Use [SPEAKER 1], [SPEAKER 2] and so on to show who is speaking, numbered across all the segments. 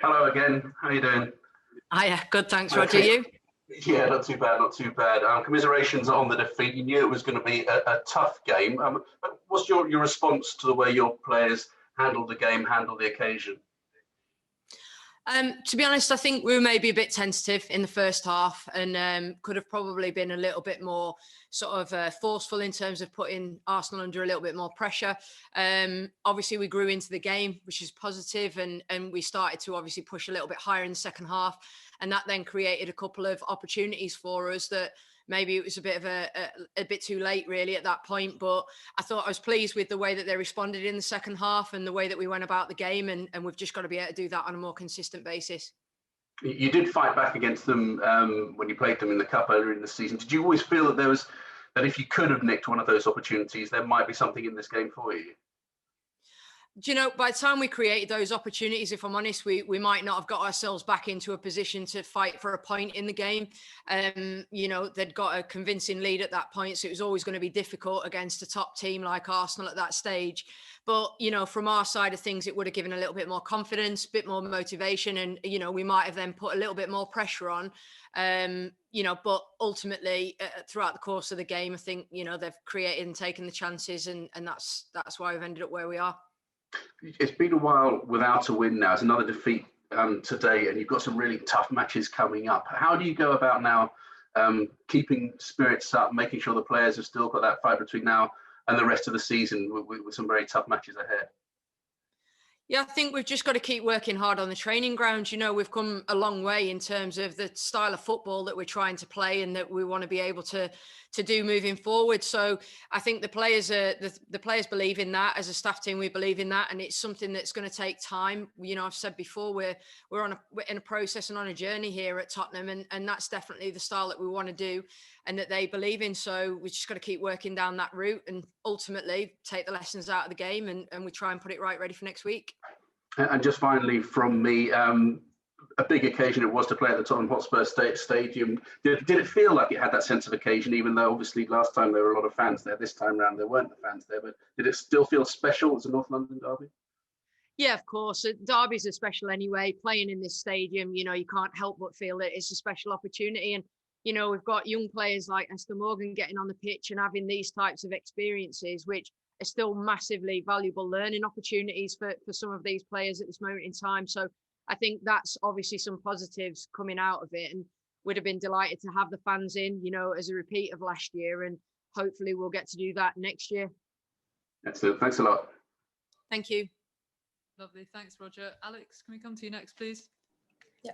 [SPEAKER 1] Hello again. How you doing?
[SPEAKER 2] Hiya, good, thanks, Roger. You?
[SPEAKER 1] Yeah, not too bad, not too bad. Commiserations on the defeat. You knew it was going to be a tough game. But what's your response to the way your players handled the game, handled the occasion?
[SPEAKER 2] To be honest, I think we were maybe a bit tentative in the first half and could have probably been a little bit more sort of forceful in terms of putting Arsenal under a little bit more pressure. Obviously, we grew into the game, which is positive, and we started to obviously push a little bit higher in the second half. And that then created a couple of opportunities for us that maybe it was a bit of a bit too late really at that point, but I thought I was pleased with the way that they responded in the second half and the way that we went about the game, and we've just got to be able to do that on a more consistent basis.
[SPEAKER 1] You did fight back against them when you played them in the cup earlier in the season. Did you always feel that if you could have nicked one of those opportunities, there might be something in this game for you?
[SPEAKER 2] Do you know, by the time we created those opportunities, if I'm honest, we might not have got ourselves back into a position to fight for a point in the game. You know, they'd got a convincing lead at that point, so it was always going to be difficult against a top team like Arsenal at that stage. But, you know, from our side of things, it would have given a little bit more confidence, a bit more motivation, and, you know, we might have then put a little bit more pressure on. You know, but ultimately, throughout the course of the game, I think, you know, they've created and taken the chances, and that's why we've ended up where we are.
[SPEAKER 1] It's been a while without a win now. It's another defeat today, and you've got some really tough matches coming up. How do you go about now keeping spirits up, making sure the players have still got that fight between now and the rest of the season with some very tough matches ahead?
[SPEAKER 2] Yeah, I think we've just got to keep working hard on the training ground. You know, we've come a long way in terms of the style of football that we're trying to play and that we want to be able to do moving forward. So I think the players believe in that. As a staff team, we believe in that, and it's something that's going to take time. You know, I've said before, we're in a process and on a journey here at Tottenham, and that's definitely the style that we want to do and that they believe in. So we just got to keep working down that route and ultimately take the lessons out of the game and we try and put it right ready for next week.
[SPEAKER 1] And just finally from me, a big occasion it was to play at the Tottenham Hotspur Stadium. Did it feel like it had that sense of occasion, even though obviously last time there were a lot of fans there, this time around there weren't the fans there, but did it still feel special as a North London derby?
[SPEAKER 2] Yeah, of course. Derbies are special anyway. Playing in this stadium, you know, you can't help but feel that it's a special opportunity. And, you know, we've got young players like Esther Morgan getting on the pitch and having these types of experiences, which are still massively valuable learning opportunities for some of these players at this moment in time. So I think that's obviously some positives coming out of it. And we'd have been delighted to have the fans in, you know, as a repeat of last year. And hopefully we'll get to do that next year.
[SPEAKER 1] Excellent. Thanks a lot.
[SPEAKER 2] Thank you.
[SPEAKER 3] Lovely. Thanks, Roger. Alex, can we come to you next, please?
[SPEAKER 4] Yeah.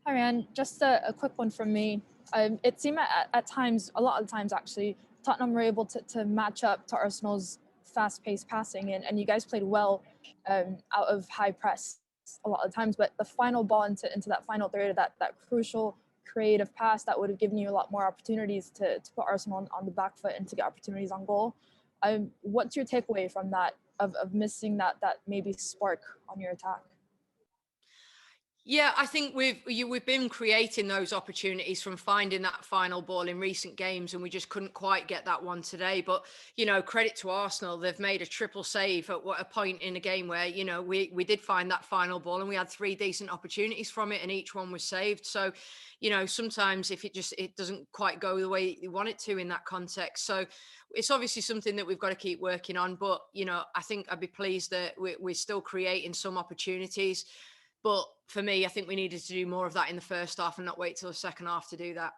[SPEAKER 4] Hi, Rehanne. Just a quick one from me. It seemed at times, a lot of the times actually, Tottenham were able to match up to Arsenal's fast-paced passing, and you guys played well out of high press a lot of times. But the final ball into that final third, that crucial creative pass that would have given you a lot more opportunities to put Arsenal on the back foot and to get opportunities on goal. What's your takeaway from that? Of missing that maybe spark on your attack?
[SPEAKER 2] Yeah, I think we've been creating those opportunities from finding that final ball in recent games, and we just couldn't quite get that one today. But, you know, credit to Arsenal, they've made a triple save at a point in a game where, you know, we did find that final ball and we had 3 decent opportunities from it and each one was saved. So, you know, sometimes if it doesn't quite go the way you want it to in that context. So it's obviously something that we've got to keep working on. But, you know, I think I'd be pleased that we're still creating some opportunities. But for me, I think we needed to do more of that in the first half and not wait till the second half to do that.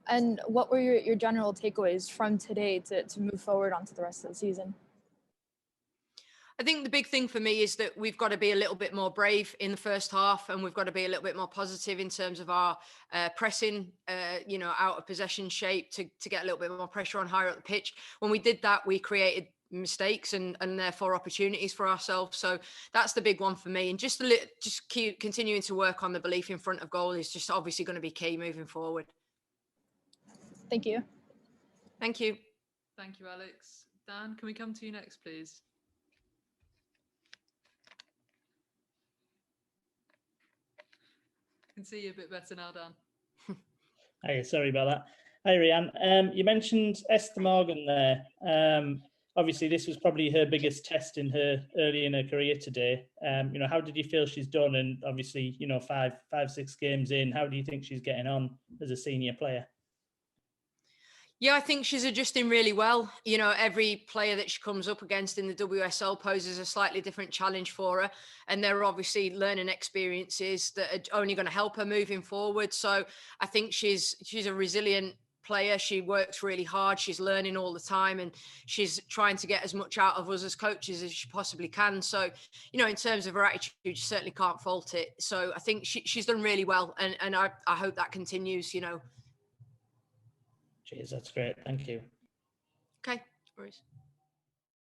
[SPEAKER 4] And what were your general takeaways from today to move forward onto the rest of the season?
[SPEAKER 2] I think the big thing for me is that we've got to be a little bit more brave in the first half, and we've got to be a little bit more positive in terms of our pressing, you know, out of possession shape to get a little bit more pressure on higher up the pitch. When we did that, we created mistakes and therefore opportunities for ourselves. So that's the big one for me. And just keep continuing to work on the belief in front of goal is just obviously going to be key moving forward.
[SPEAKER 4] Thank you.
[SPEAKER 2] Thank you.
[SPEAKER 3] Thank you, Alex. Dan, can we come to you next, please? I can see you a bit better now, Dan.
[SPEAKER 5] Hey, sorry about that. Hey, Rehanne. You mentioned Esther Morgan there. obviously this was probably her biggest test early in her career today. How did you feel she's done? And obviously, 6 games in, how do you think she's getting on as a senior player?
[SPEAKER 2] Yeah, I think she's adjusting really well. Every player that she comes up against in the WSL poses a slightly different challenge for her. And there are obviously learning experiences that are only going to help her moving forward. So I think she's a resilient player. She works really hard. She's learning all the time, and she's trying to get as much out of us as coaches as she possibly can. So, in terms of her attitude, you certainly can't fault it. So I think she's done really well. And I hope that continues,
[SPEAKER 5] Cheers, that's great. Thank you.
[SPEAKER 2] Okay, no worries.